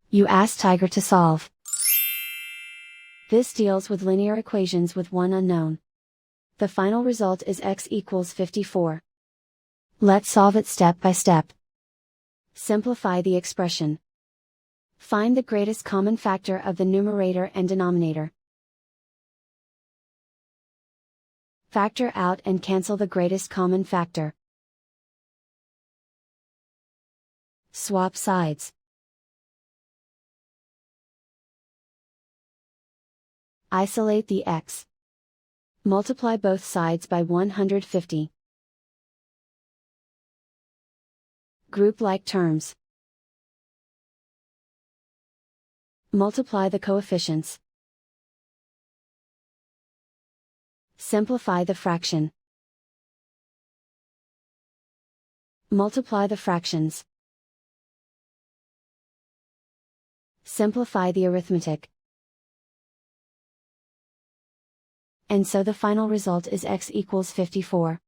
You ask Tiger to solve. This deals with linear equations with one unknown. The final result is x equals 54. Let's solve it step by step. Simplify the expression. Find the greatest common factor of the numerator and denominator. Factor out and cancel the greatest common factor. Swap sides. Isolate the x. Multiply both sides by 150. Group like terms. Multiply the coefficients. Simplify the fraction. Multiply the fractions. Simplify the arithmetic. And so the final result is x equals 54.